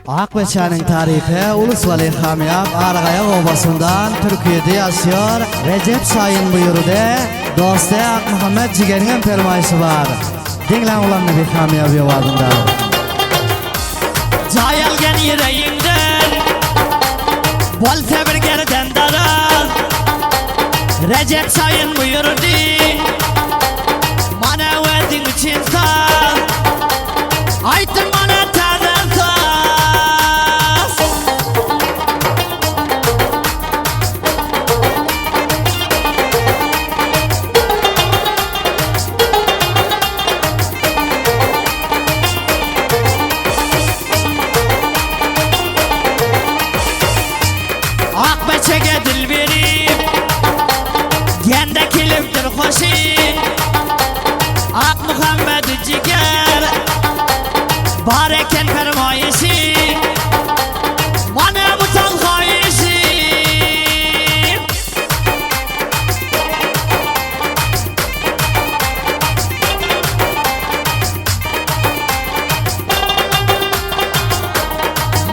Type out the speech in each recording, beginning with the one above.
Akbeçanın tarifi Ulus Vali Hamiyab Argaya Obasından Türkiye'de yaşıyor. Recep Sayın buyurdu. Dostu Ak Muhammed Ciger'in permayışı var. Dinlen ulan Nebi Hamiyab yuvadında. Cayalgen yüreğimden Bolsa bir gerden daral Recep Sayın buyurdu Mana verdin için sağ Aytın bana terden sağ Akbeçe'ye dil verip Gende kiliptir hoşin Ak Muhammed Ciger Bareken fermayesi Bana bu talhayesi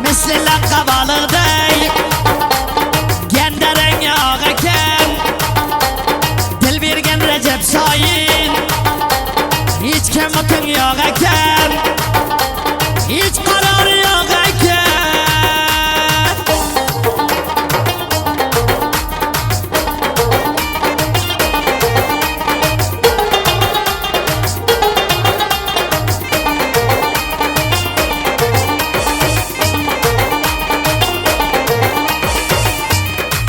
Misli lakkabalıday Genderen yağıken Dil vergen Recep Sayın Hiç kemikın yağıken Hiç karar yağıken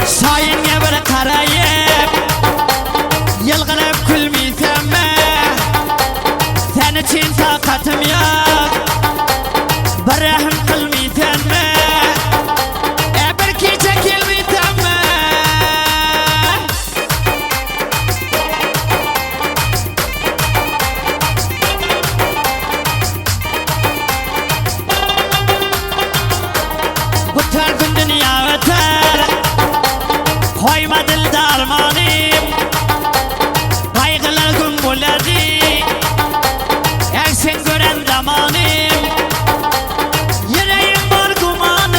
Sayın gibi karayıp Yılgınıp külmeysen mi Sen için takatım yok Bir rahim kılmeysen mi Bir ki çekilmeysen mi Bu tür gün dünya öter Koyma dil darmanım Kaygılar gün bulardı Eksin gören zamanım Yüreğim var kumanım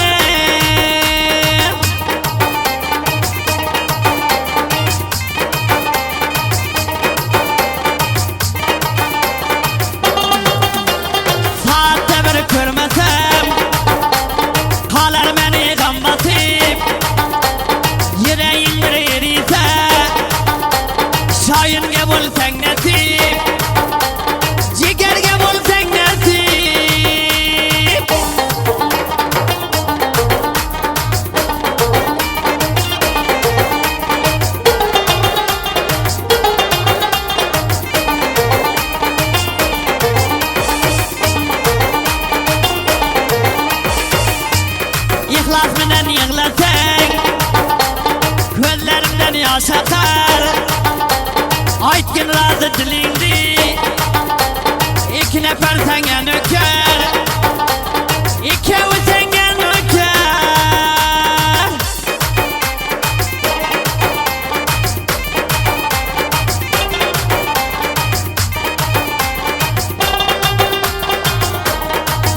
Saatte bir görmesem Kalar beni gambatıp Yüreğin bir yeriyse Şahin gebul sen nasip Ciger gebul sen nasip İhlas menen yığlasan Gözlerimden yaş akar Aytgin razı dilindi İki nefer senge nöker İkevi senge nöker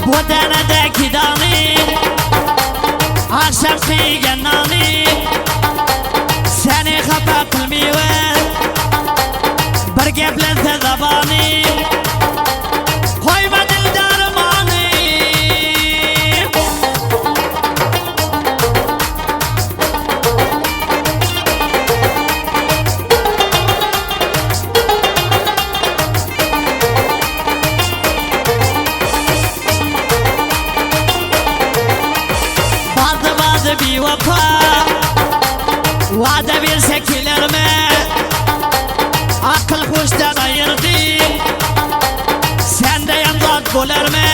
Bu denedeki danım Akşam kıygen nanım Seni hata kılmıyor Bir geplense zabanım Koyma dil darmanım Bazı bir vapa Vade bir şekillerime Akıl hoştan ayırdı Sen de yandan bolar mı?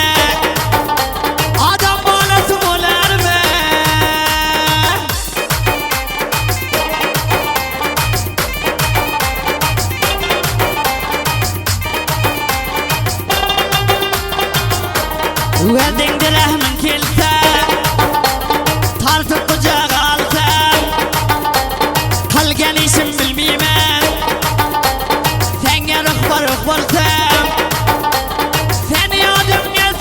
Adam balası bolar mı? Verdin rahmin kilse Tartıp kucağa alsam Kalgen işim bilmeyemem Sen ruh var ruh bolsam Seni adım gel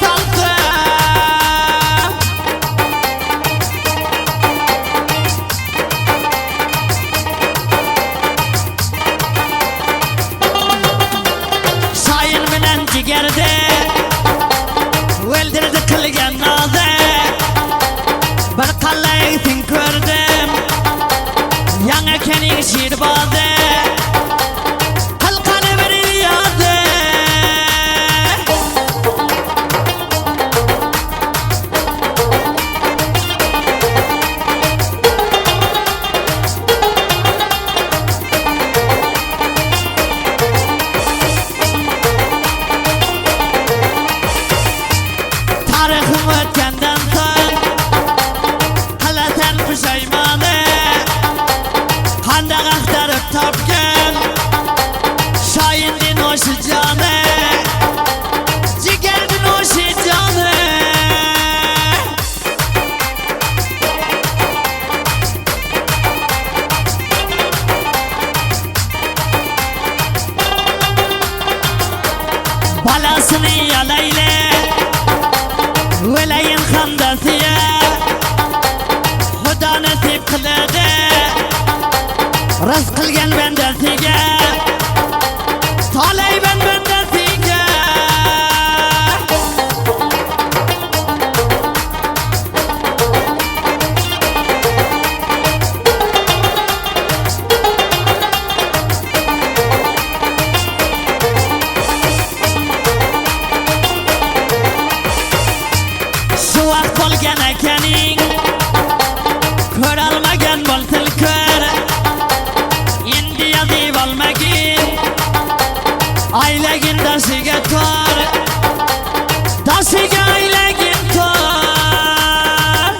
Meleğin handasiye Huda nasip kılıdı Rızk kılgen bendesiye Taley ben bendesiye Şu vakt bolgen ekening Kör almagan bolsil kör Indi yazib olmagin Aylagin dashiga tor Dashiga aylagin tor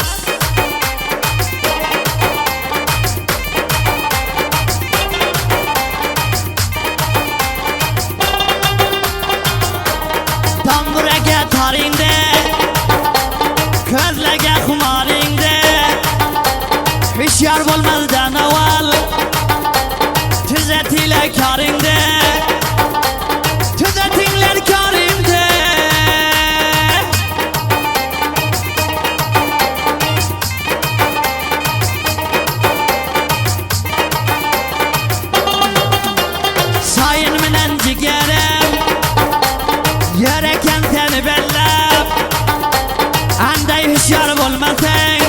Tamburaga taringde Közlege xumaringde Hüşyar bo'lmazdan avval Tuzatinglar koringde Tuzatinglar koringde Sayin bilan jigarim Yer ekan seni bellab Anday hüşyar bo'lmasang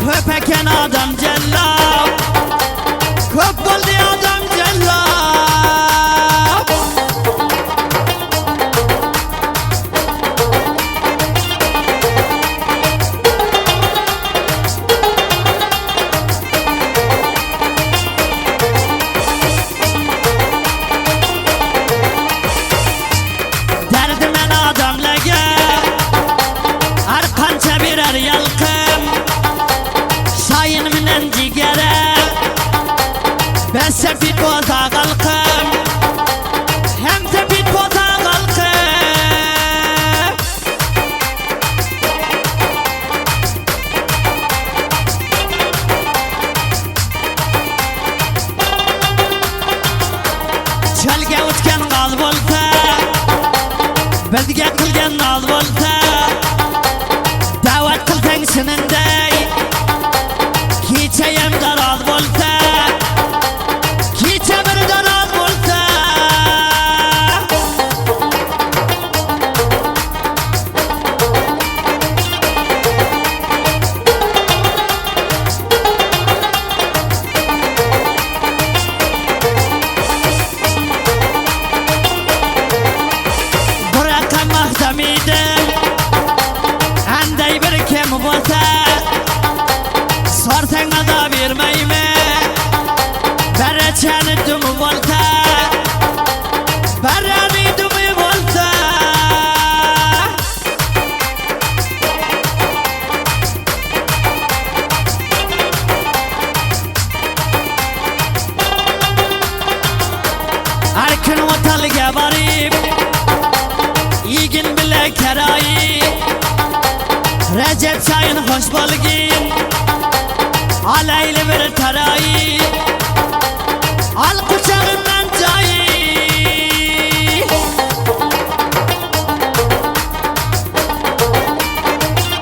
Ko'p ekan odam jallab Ko'p bo'ldi odam jallab Derdimen odamlarga Har qancha berar yalqim Sayin bilan jigara Ben sepit bo'ta qalqim Hem sepit bo'ta qalqim Chalga o'tgan g'al bo'lsa Bizga qilgan nol bo'lsa Da'vat qilsang sininday Kechayam daroz bo'lsa Kecha bir daroz bo'lsa Bir raqam mahzamidim Anday bir kim bo'lsa Sorsang maza bermaymi Barachani dumi bo'lsa Barani dumi bo'lsa Har kun o'talga borib Yigin bila karoyi Recep Sayin hoş bo'lgin Alayli bir taroyi Al quchog'imda